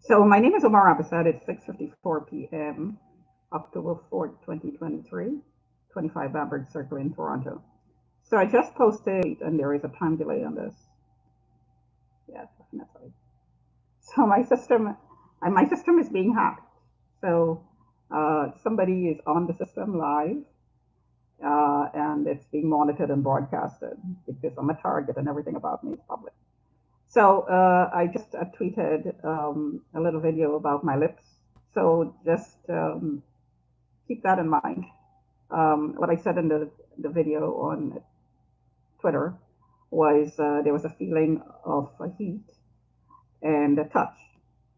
So my name is Omar Abasad. It's 6:54 p.m., October 4th, 2023, 25 Bamberg Circle in Toronto. So I just posted, and there is a time delay on this. Yeah, definitely. So my system is being hacked. So somebody is on the system live, and it's being monitored and broadcasted because I'm a target and everything about me is public. So I just tweeted a little video about my lips. So just keep that in mind. What I said in the video on Twitter was there was a feeling of a heat and a touch.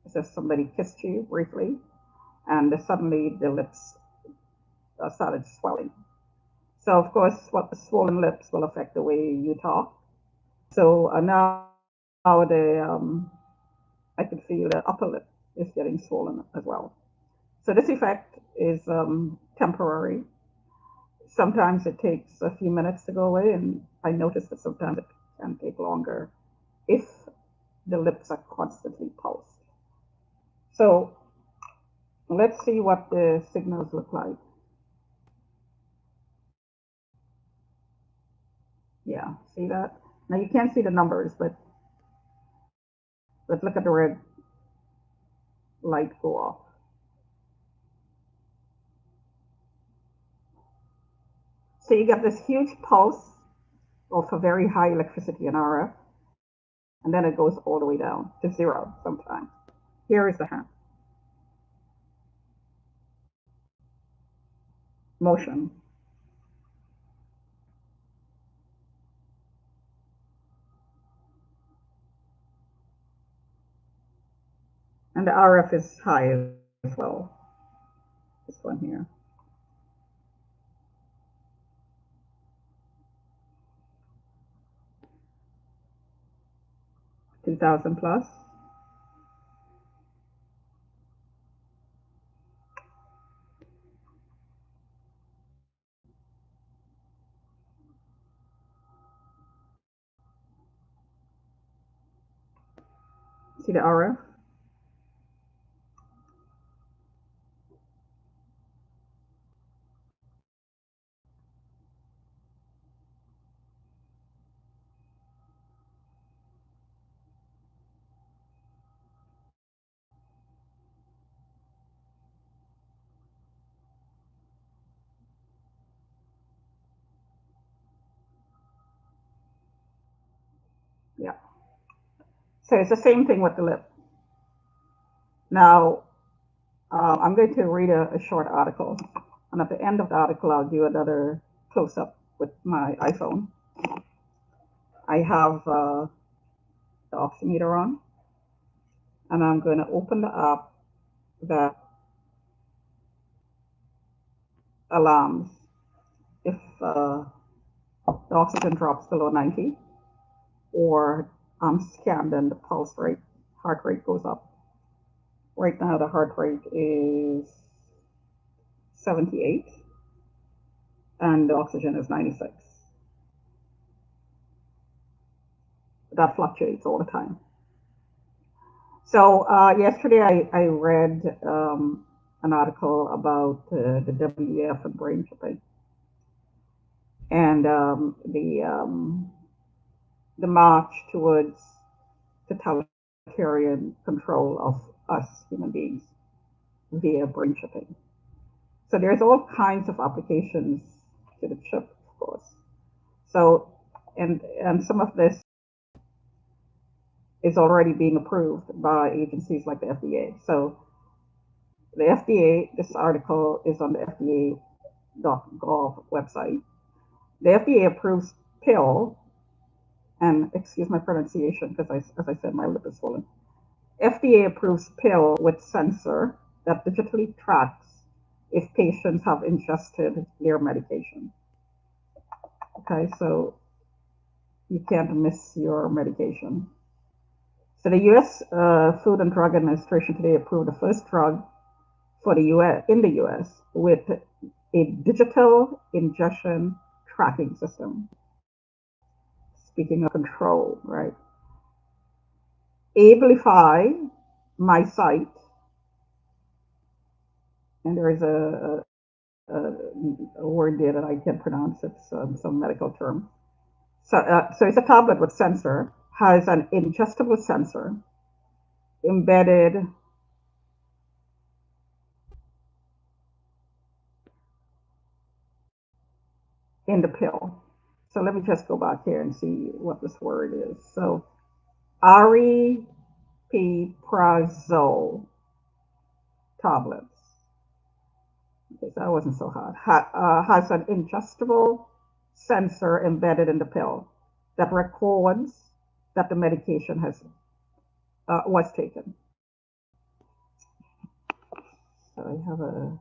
As if somebody kissed you briefly, and suddenly the lips started swelling. So, of course, what the swollen lips will affect the way you talk. So now I can feel the upper lip is getting swollen as well. So this effect is temporary. Sometimes it takes a few minutes to go away, and I notice that sometimes it can take longer if the lips are constantly pulsed. So let's see what the signals look like. Yeah, see that? Now you can't see the numbers, but let's look at the red light go off. So you get this huge pulse of a very high electricity in RF, and then it goes all the way down to zero sometimes. Here is the hand motion. And the RF is high as well. This one here. 2000 plus. See the RF? Yeah. So it's the same thing with the lip. Now, I'm going to read a short article. And at the end of the article, I'll do another close up with my iPhone. I have the oximeter on, and I'm going to open the app that alarms if the oxygen drops below 90 or I'm scanned and the pulse rate, heart rate goes up. Right now, the heart rate is 78 and the oxygen is 96. That fluctuates all the time. So, yesterday I read an article about the WEF and brain chipping and the march towards totalitarian control of us human beings via brain chipping. So there's all kinds of applications to the chip, of course. So and some of this is already being approved by agencies like the FDA. So the FDA, this article is on the FDA.gov website. The FDA approves pill, and excuse my pronunciation because as I said, my lip is swollen. FDA approves pill with sensor that digitally tracks if patients have ingested their medication. Okay, so you can't miss your medication. So the U.S. Food and Drug Administration today approved the first drug for the U.S. in the U.S. with a digital ingestion tracking system. Speaking of control, right? Abilify my site, and there is a word there that I can't pronounce. It's some medical term. So it's a tablet with sensor, has an ingestible sensor embedded in the pill. So let me just go back here and see what this word is. So aripiprazole tablets. Okay, so that wasn't so hard. Has an ingestible sensor embedded in the pill that records that the medication has was taken. So I have a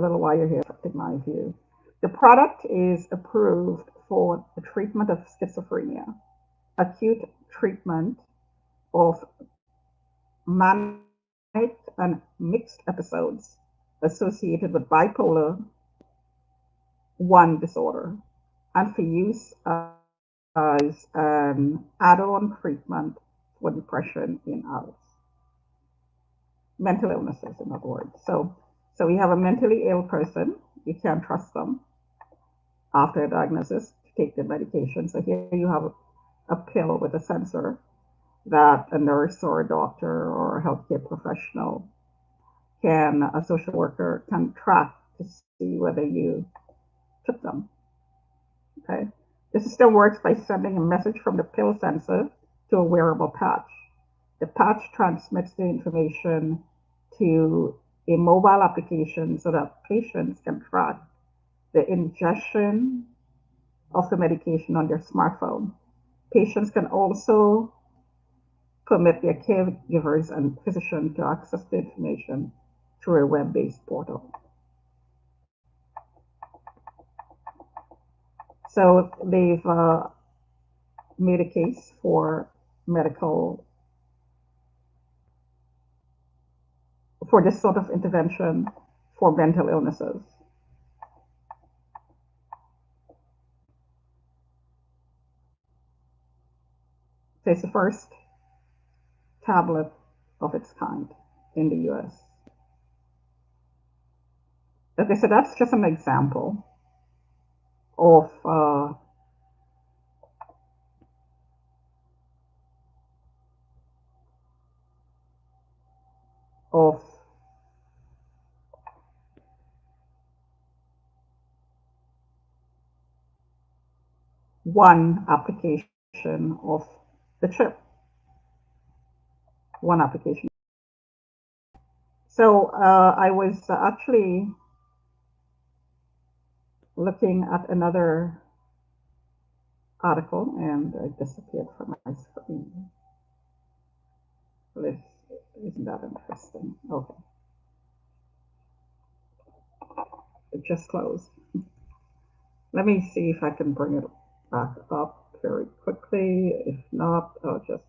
little wire here in my view. The product is approved for the treatment of schizophrenia, acute treatment of manic and mixed episodes associated with bipolar 1 disorder, and for use as an add-on treatment for depression in adults. Mental illnesses, in other words. So we have a mentally ill person. You can't trust them after a diagnosis to take the medication. So here you have a pill with a sensor that a nurse or a doctor or a healthcare professional a social worker can track to see whether you took them. Okay. The system works by sending a message from the pill sensor to a wearable patch. The patch transmits the information to a mobile application so that patients can track the ingestion of the medication on their smartphone. Patients can also permit their caregivers and physicians to access the information through a web-based portal. So they've made a case for this sort of intervention for mental illnesses. So it's the first tablet of its kind in the US. Okay, so that's just an example of of one application of the chip. One application. So I was actually looking at another article and it disappeared from my screen. Isn't that interesting? Okay. It just closed. Let me see if I can bring it back up very quickly. If not, I'll just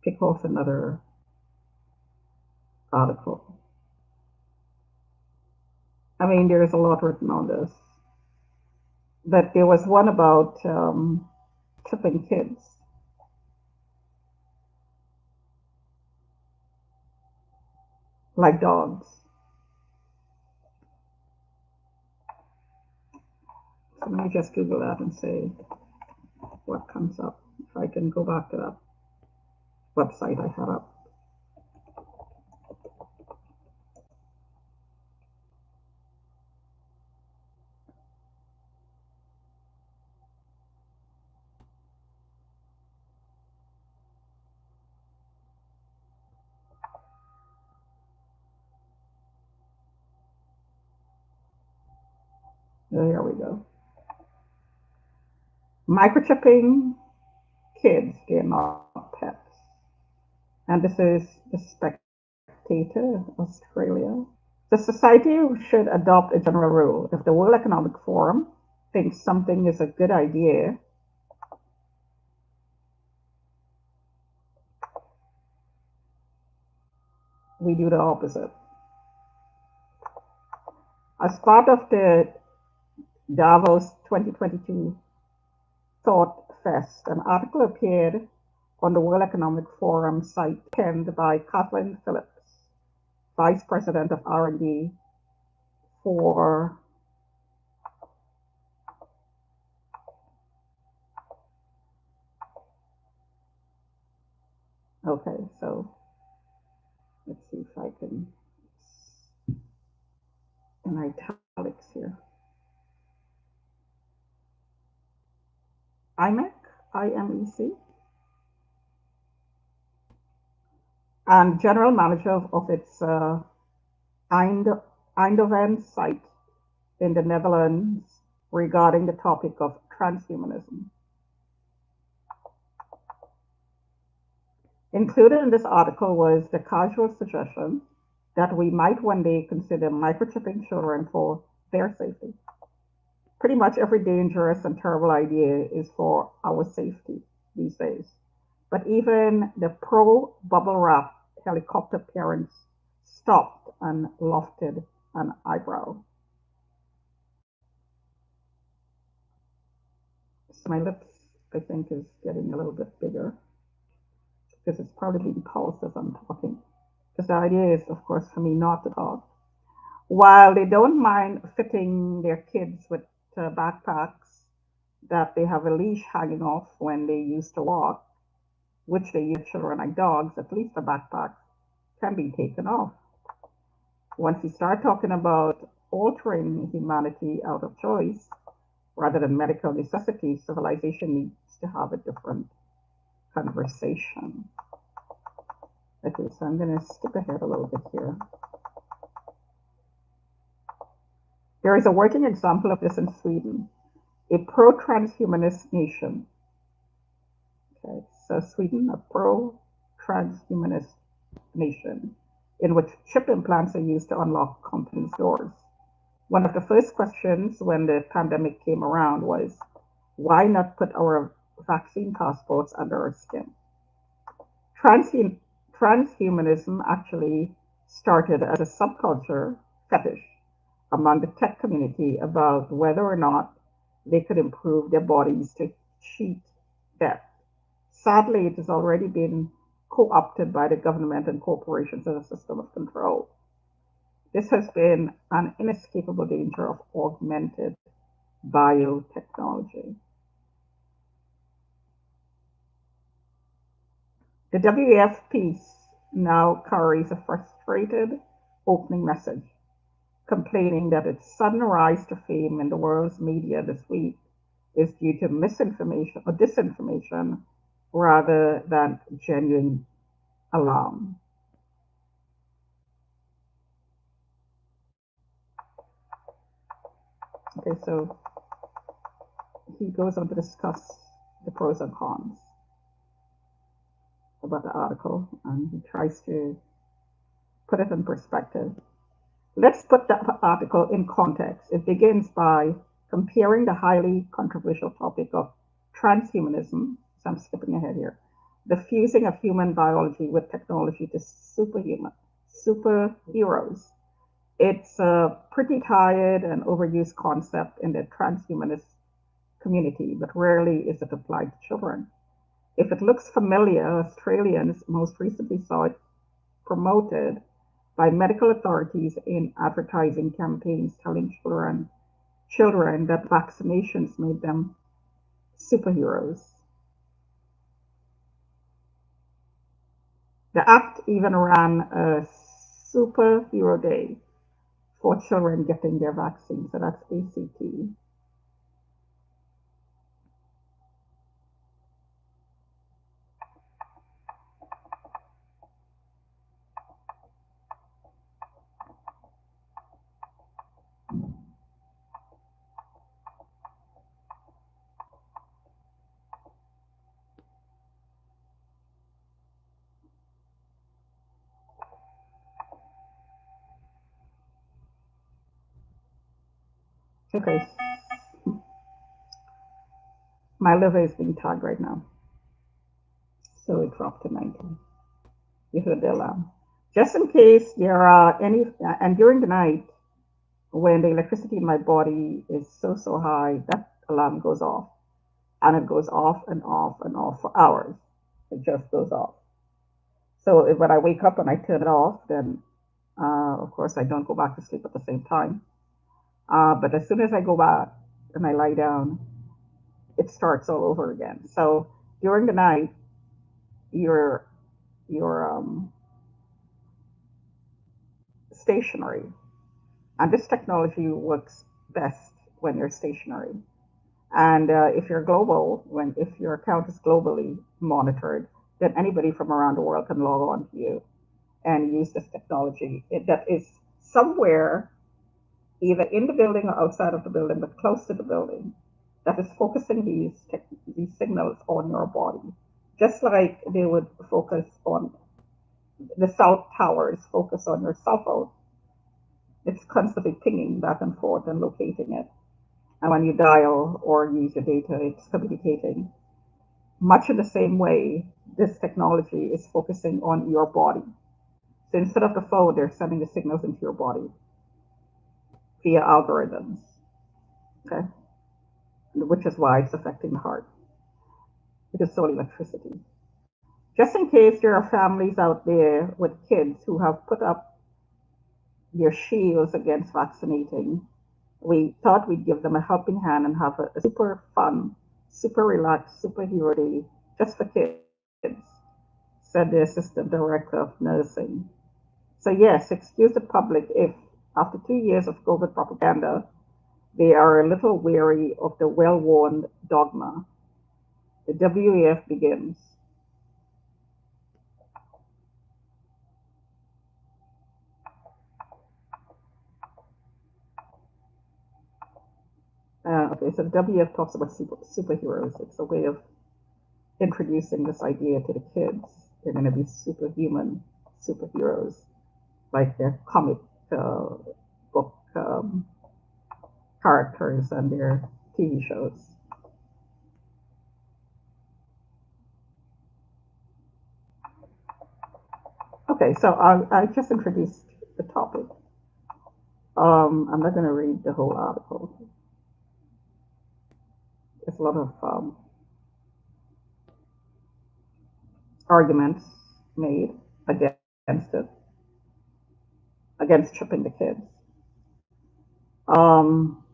pick off another article. I mean, there's a lot written on this. But there was one about tipping kids. Like dogs. So let me just Google that and see what comes up. If I can go back to that website I had up. There we go. Microchipping kids, they're not pets. And this is the Spectator, Australia. The society should adopt a general rule. If the World Economic Forum thinks something is a good idea, we do the opposite. As part of the Davos 2022 Thought Fest. An article appeared on the World Economic Forum site penned by Kathleen Phillips, Vice President of R&D for okay, so let's see if I can in italics here. IMEC, IMEC, and general manager of its Eindhoven site in the Netherlands regarding the topic of transhumanism. Included in this article was the casual suggestion that we might one day consider microchipping children for their safety. Pretty much every dangerous and terrible idea is for our safety these days. But even the pro-bubble wrap helicopter parents stopped and lifted an eyebrow. So my lips, I think, is getting a little bit bigger because it's probably being paused as I'm talking. Because the idea is, of course, for me not to talk. While they don't mind fitting their kids with backpacks that they have a leash hanging off when they used to walk, which they use children like dogs, at least the backpack can be taken off. Once you start talking about altering humanity out of choice rather than medical necessity, civilization needs to have a different conversation. Okay, so I'm going to skip ahead a little bit here. There is a working example of this in Sweden, a pro-transhumanist nation. Okay, so Sweden, a pro-transhumanist nation in which chip implants are used to unlock companies' doors. One of the first questions when the pandemic came around was, why not put our vaccine passports under our skin? Transhumanism actually started as a subculture fetish among the tech community about whether or not they could improve their bodies to cheat death. Sadly, it has already been co-opted by the government and corporations as a system of control. This has been an inescapable danger of augmented biotechnology. The WEF piece now carries a frustrated opening message, complaining that its sudden rise to fame in the world's media this week is due to misinformation or disinformation rather than genuine alarm. Okay, so he goes on to discuss the pros and cons about the article, and he tries to put it in perspective. Let's put that article in context. It begins by comparing the highly controversial topic of transhumanism, so I'm skipping ahead here, the fusing of human biology with technology to superheroes. It's a pretty tired and overused concept in the transhumanist community, but rarely is it applied to children. If it looks familiar, Australians most recently saw it promoted by medical authorities in advertising campaigns telling children that vaccinations made them superheroes. The act even ran a superhero day for children getting their vaccine, so that's ACT. Okay, my liver is being tagged right now, so it dropped to 19. You heard the alarm. Just in case there are any, and during the night, when the electricity in my body is so high, that alarm goes off. and it goes off and off and off for hours. It just goes off. So when I wake up and I turn it off, then of course I don't go back to sleep at the same time. But as soon as I go back and I lie down, it starts all over again. So during the night, you're you're stationary, and this technology works best when you're stationary. And if you're global, if your account is globally monitored, then anybody from around the world can log on to you and use this technology that is somewhere either in the building or outside of the building, but close to the building, that is focusing these signals on your body, just like they would focus on the cell towers, focus on your cell phone. It's constantly pinging back and forth and locating it. And when you dial or use your data, it's communicating. Much in the same way, this technology is focusing on your body. So instead of the phone, they're sending the signals into your body via algorithms, okay? Which is why it's affecting the heart. It is all electricity. Just in case there are families out there with kids who have put up their shields against vaccinating, we thought we'd give them a helping hand and have a super fun, super relaxed superhero day just for kids, said the assistant director of nursing. So yes, excuse the public if, after 2 years of COVID propaganda, they are a little weary of the well-worn dogma. The WEF begins. Okay, so the WEF talks about superheroes. It's a way of introducing this idea to the kids. They're going to be superhuman superheroes, like their comic book characters and their TV shows. Okay, so I just introduced the topic. I'm not going to read the whole article. There's a lot of arguments made against it, against chipping the kids. Um,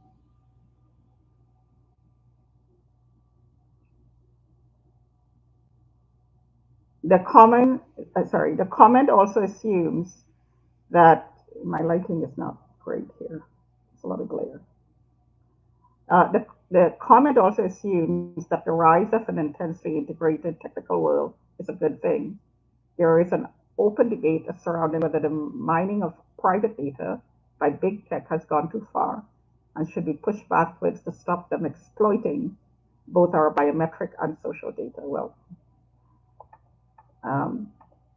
the comment also assumes that my lighting is not great here. It's a lot of glare. The comment also assumes that the rise of an intensely integrated technical world is a good thing. There is an open debate surrounding whether the mining of private data by big tech has gone too far and should be pushed backwards to stop them exploiting both our biometric and social data. Well, um,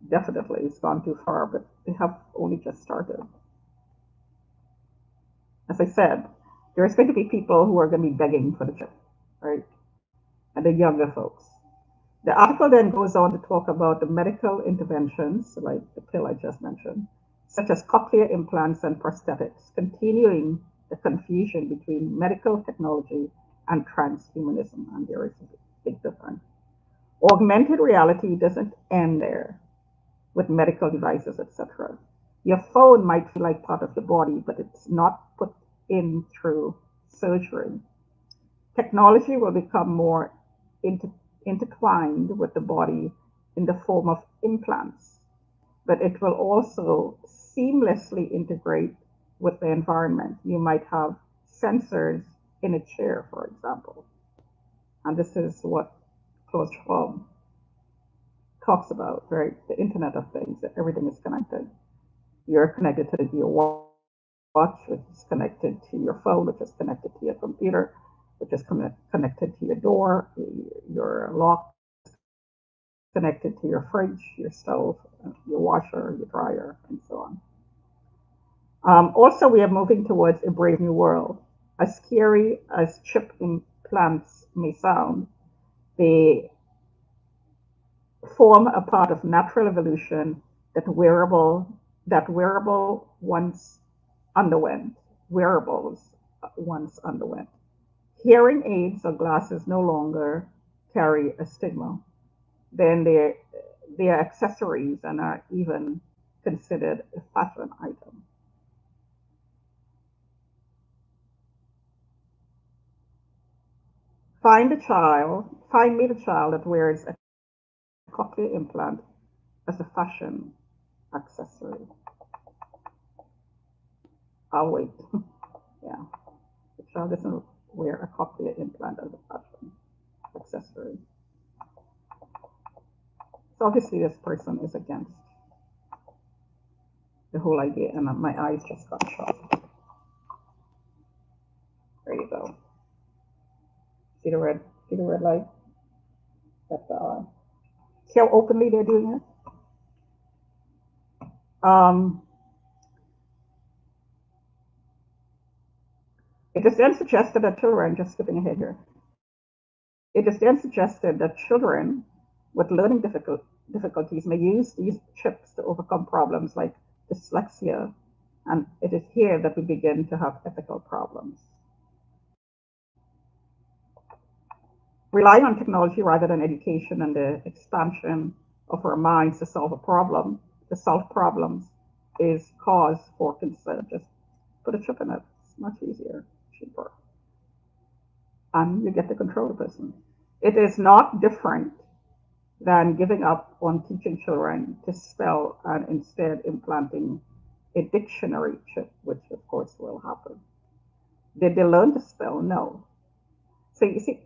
definitely it's gone too far, but they have only just started. As I said, there's going to be people who are going to be begging for the chip, right? And the younger folks. The article then goes on to talk about the medical interventions, like the pill I just mentioned, such as cochlear implants and prosthetics, continuing the confusion between medical technology and transhumanism. And there is a big difference. Augmented reality doesn't end there with medical devices, etc. Your phone might feel like part of your body, but it's not put in through surgery. Technology will become more intertwined with the body in the form of implants, but it will also seamlessly integrate with the environment. You might have sensors in a chair, for example. And this is what Klaus Schwab talks about, right? The Internet of Things, that everything is connected. You're connected to your watch, which is connected to your phone, which is connected to your computer, which is connected to your door, your lock, connected to your fridge, your stove, your washer, your dryer, and so on. Also, we are moving towards a brave new world. As scary as chip implants may sound, they form a part of natural evolution that wearables once underwent. Hearing aids or glasses no longer carry a stigma. Then they're accessories and are even considered a fashion item. Find me the child that wears a cochlear implant as a fashion accessory. I'll wait. Yeah, the child doesn't wear a cochlear implant as a fashion accessory. So obviously this person is against the whole idea, and my eyes just got shut. There you go. See the red? See the red light? That's the eye. See how openly they're doing it? Um, it is then suggested that children, just skipping ahead here, it is then suggested that children with learning difficulties may use these chips to overcome problems like dyslexia, and it is here that we begin to have ethical problems. Relying on technology rather than education and the expansion of our minds to solve problems, is cause for concern. Just put a chip in it. It's much easier, cheaper, and you get to control the person. It is not different than giving up on teaching children to spell and instead implanting a dictionary chip, which of course will happen. Did they learn to spell? No. So you see,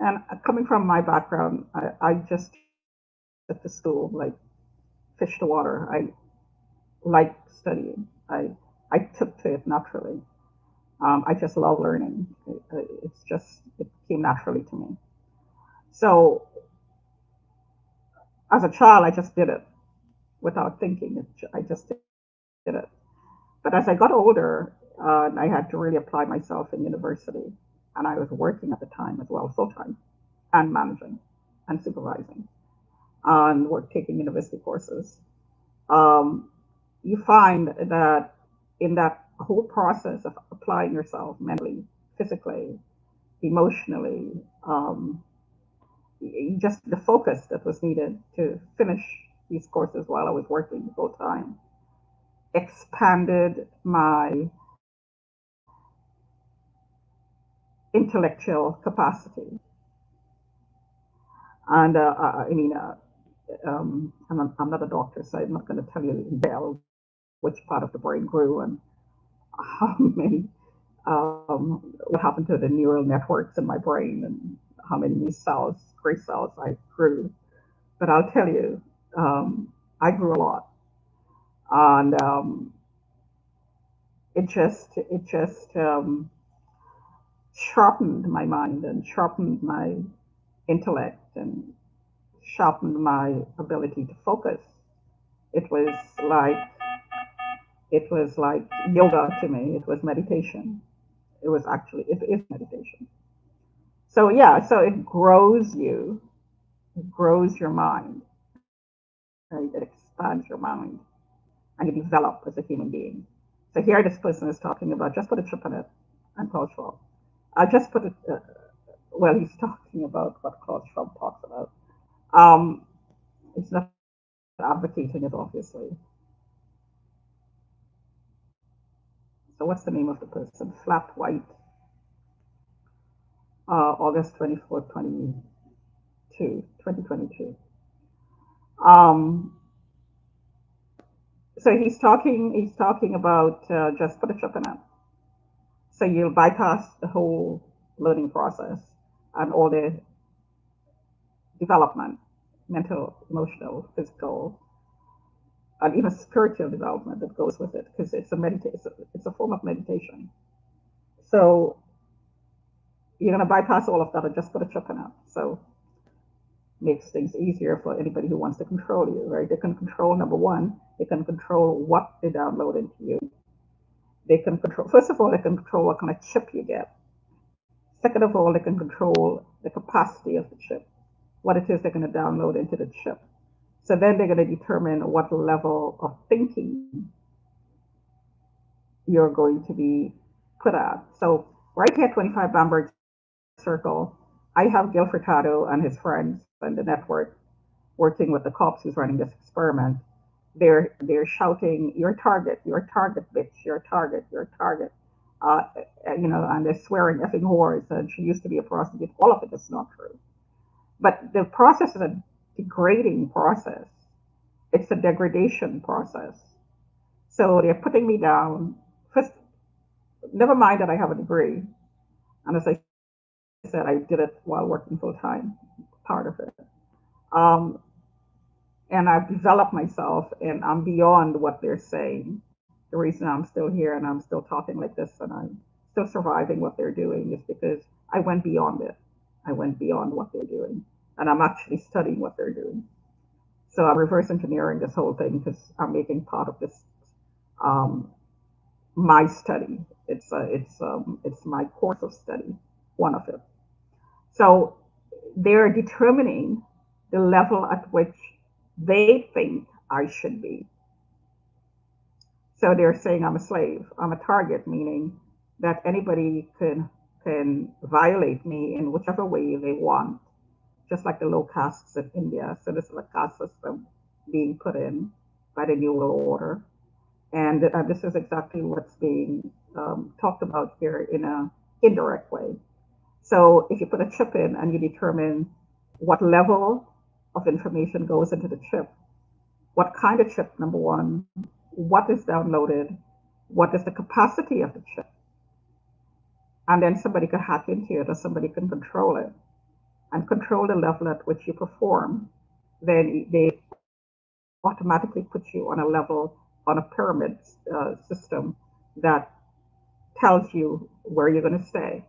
and coming from my background, I just at the school like fish to water. I like studying. I took to it naturally. I just love learning. It came naturally to me. So as a child, I just did it without thinking. I just did it. But as I got older, I had to really apply myself in university, and I was working at the time as well, full time, and managing and supervising, and work taking university courses. Um, you find that in that whole process of applying yourself mentally, physically, emotionally, just the focus that was needed to finish these courses while I was working full time expanded my intellectual capacity. And I'm not a doctor, so I'm not going to tell you in detail which part of the brain grew and how many, what happened to the neural networks in my brain and how many new cells, gray cells I grew. But I'll tell you, I grew a lot. And it just sharpened my mind and sharpened my intellect and sharpened my ability to focus. It was like it was like yoga to me. It was meditation. It is meditation. So yeah, so it grows you, it grows your mind, right? It expands your mind, and you develop as a human being. So here, this person is talking about just put a chip in it, and Klaus Schwab. I just put it. Well, he's talking about what Klaus Schwab talks about. Um, it's not advocating it, obviously. So what's the name of the person? Flat White, August 24th, 2022. Um, so he's talking about just put a chip in it. So you'll bypass the whole learning process and all the development, mental, emotional, physical, and even spiritual development that goes with it, because it's a form of meditation. So you're going to bypass all of that and just put a chip in it. So makes things easier for anybody who wants to control you, right? They can control, number one, they can control what they download into you. They can control, first of all, they can control what kind of chip you get. Second of all, they can control the capacity of the chip, what it is they're going to download into the chip. So then they're going to determine what level of thinking you're going to be put at. So right here at 25 Bamberg Circle, I have Gil Furtado and his friends and the network working with the cops who's running this experiment. They're shouting, your target, bitch, your target, your target." Uh, and they're swearing effing whores, and she used to be a prostitute. All of it is not true. But the process is a degrading process. It's a degradation process. So they're putting me down. First, never mind that I have a degree. And as I said, I did it while working full time, part of it. Um, and I've developed myself, and I'm beyond what they're saying. The reason I'm still here and I'm still talking like this and I'm still surviving what they're doing is because I went beyond it. I went beyond what they're doing, and I'm actually studying what they're doing. So I'm reverse engineering this whole thing because I'm making part of this um, my study. It's my course of study, one of it. So they're determining the level at which they think I should be. So they're saying I'm a slave. I'm a target, meaning that anybody can violate me in whichever way they want, just like the low castes in India. So this is a caste system being put in by the New World Order, and this is exactly what's being talked about here in a indirect way. So if you put a chip in and you determine what level of information goes into the chip, what kind of chip, number one, what is downloaded, what is the capacity of the chip, and then somebody could hack into it or somebody can control it and control the level at which you perform, then they automatically put you on a level, on a pyramid system that tells you where you're going to stay,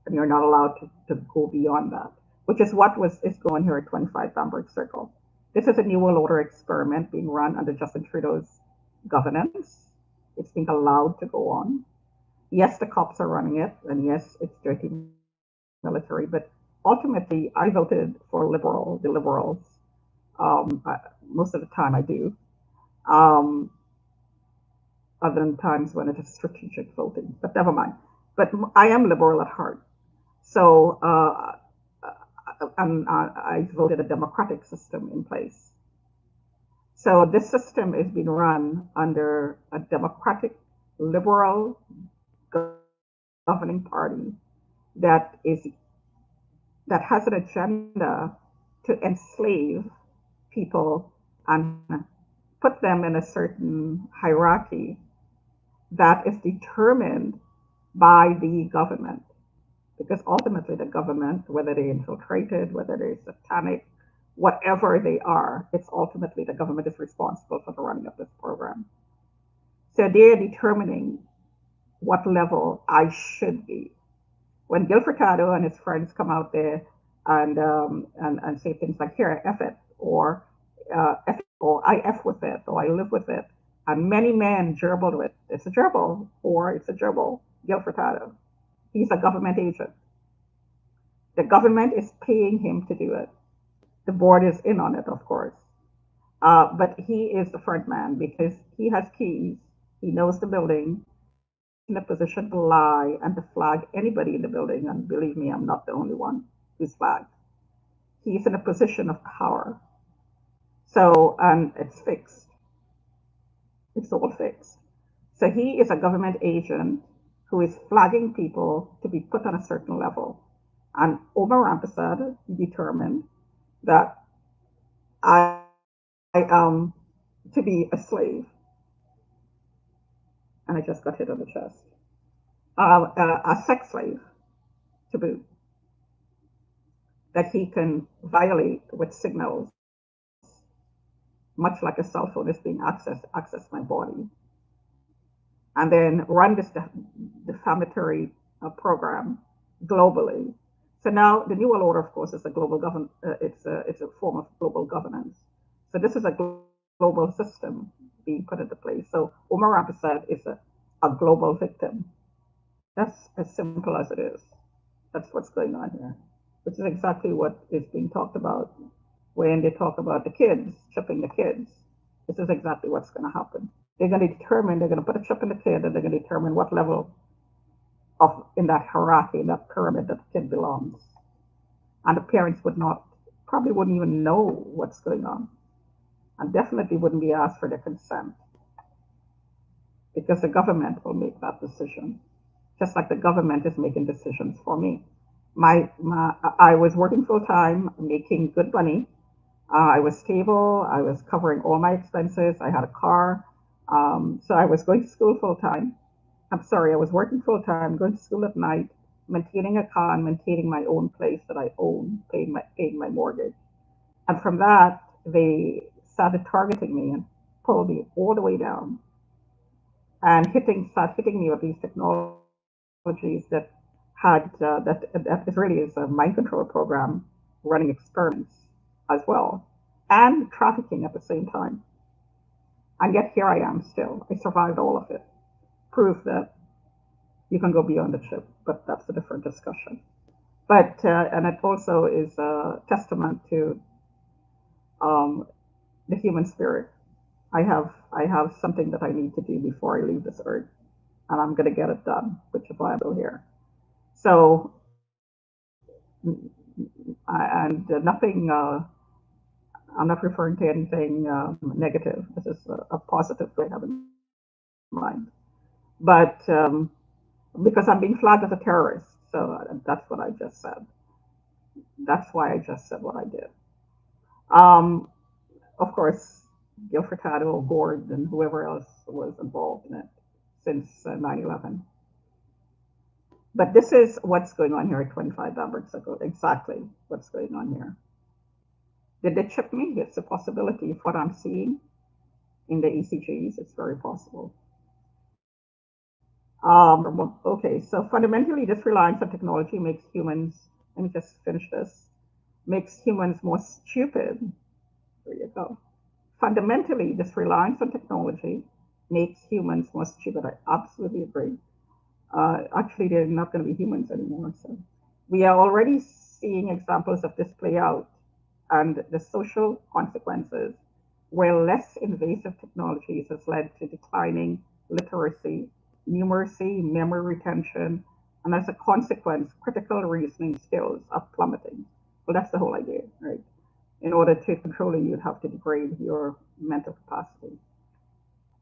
and you're not allowed to go beyond that, which is what is going here at 25 Bamberg Circle. This is a New World Order experiment being run under Justin Trudeau's governance. It's being allowed to go on. Yes, the cops are running it, and yes, it's dirty military, but ultimately, I voted for the liberals. Most of the time, I do. Um, Other than times when it is strategic voting, but never mind. But I am liberal at heart. So I voted a democratic system in place. So this system is being run under a democratic, liberal governing party that is that has an agenda to enslave people and put them in a certain hierarchy that is determined by the government. Because ultimately, the government, whether they're infiltrated, whether they're satanic, whatever they are, it's ultimately the government is responsible for the running of this program. So they're determining what level I should be. When Gil Furtado and his friends come out there and say things like, "Here, F it," or F it, or "I F with it," or "I live with it," and many men gerbil to it. It's a gerbil, or it's a gerbil. Gil Furtado. He's a government agent. The government is paying him to do it. The board is in on it, of course. But he is the front man because he has keys. He knows the building. He's in a position to lie and to flag anybody in the building. And believe me, I'm not the only one who's flagged. He's in a position of power. So, and it's fixed. It's all fixed. So he is a government agent who is flagging people to be put on a certain level. And Omar Rampersad determined that I to be a slave, and I just got hit on the chest. A sex slave to boot, that he can violate with signals, much like a cell phone is being access my body, and then run this defamatory program globally. So now the New World Order, of course, is a global govern. It's a form of global governance. So this is a global system being put into place. So Omar Rampersad is a global victim. That's as simple as it is. That's what's going on here, which is exactly what is being talked about when they talk about the kids, chipping the kids. This is exactly what's going to happen. They're going to put a chip in the kid, and they're going to determine what level of in that hierarchy, in that pyramid that the kid belongs. And the parents probably wouldn't even know what's going on, and definitely wouldn't be asked for their consent because the government will make that decision, just like the government is making decisions for me. I was working full time, making good money. I was stable. I was covering all my expenses. I had a car. So I was going to school full time. I'm sorry, I was working full time, going to school at night, maintaining a car and maintaining my own place that I own, paying my mortgage. And from that, they started targeting me and pulled me all the way down and start hitting me with these technologies that that is really is a mind control program running experiments as well and trafficking at the same time. And yet here I am still. I survived all of it. Proof that you can go beyond the chip, but that's a different discussion. But and it also is a testament to um, the human spirit. I have something that I need to do before I leave this earth, and I'm going to get it done, which is why I'm still here. So, and nothing. I'm not referring to anything negative. This is a positive thing I have in mind. But because I'm being flagged as a terrorist, so that's what I just said. That's why I just said what I did. Um, of course, Gil Furtado, Gord, and whoever else was involved in it since 9/11. But this is what's going on here at 25 Bamberg Circle. Exactly what's going on here. Did they chip me? It's a possibility. If what I'm seeing in the ECGs, it's very possible. Okay, so fundamentally, this reliance on technology makes humans, let me just finish this, makes humans more stupid. There you go. Fundamentally, this reliance on technology makes humans more stupid. I absolutely agree. Actually, they're not going to be humans anymore. So we are already seeing examples of this play out and the social consequences where less invasive technologies has led to declining literacy, numeracy, memory retention, and as a consequence, critical reasoning skills are plummeting. Well, that's the whole idea, right? In order to control it, you'd have to degrade your mental capacity.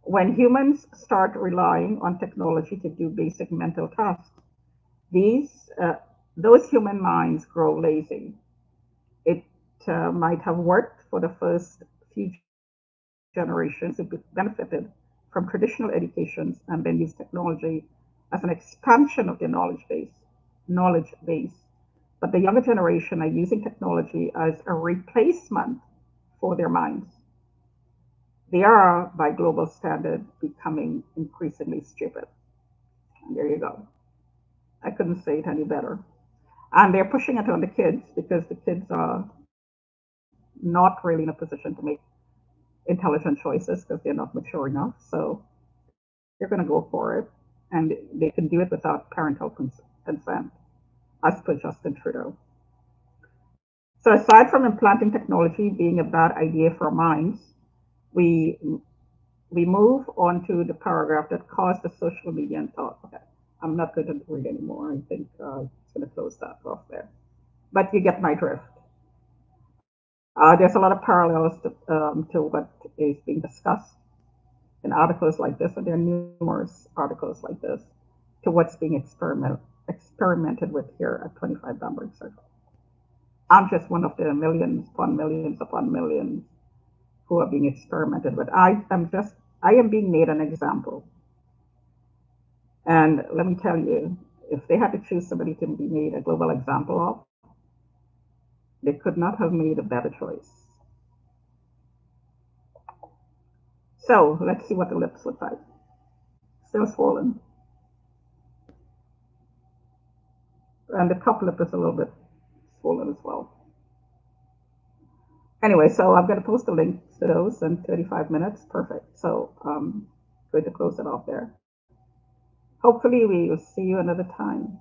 When humans start relying on technology to do basic mental tasks, these those human minds grow lazy. It might have worked for the first few generations who benefited from traditional educations and then used technology as an expansion of their knowledge base. But the younger generation are using technology as a replacement for their minds. They are, by global standard, becoming increasingly stupid. And there you go. I couldn't say it any better. And they're pushing it on the kids because the kids are not really in a position to make intelligent choices because they're not mature enough. So they're going to go for it. And they can do it without parental consent, as per Justin Trudeau. So aside from implanting technology being a bad idea for our minds, we we move on to the paragraph that caused the social media and thought. Okay, I'm not going to read anymore. I think it's going to close that off there. But you get my drift. There's a lot of parallels to what is being discussed in articles like this, and there are numerous articles like this, to what's being experimented with here at 25 Bamberg Circle. I'm just one of the millions upon millions who are being experimented with. I am being made an example. And let me tell you, if they had to choose somebody to be made a global example of, they could not have made a better choice. So let's see what the lips look like. Still swollen. And the top lip is a little bit swollen as well. Anyway, so I'm going to post the link to those in 35 minutes. Perfect. So I'm going to close it off there. Hopefully we will see you another time.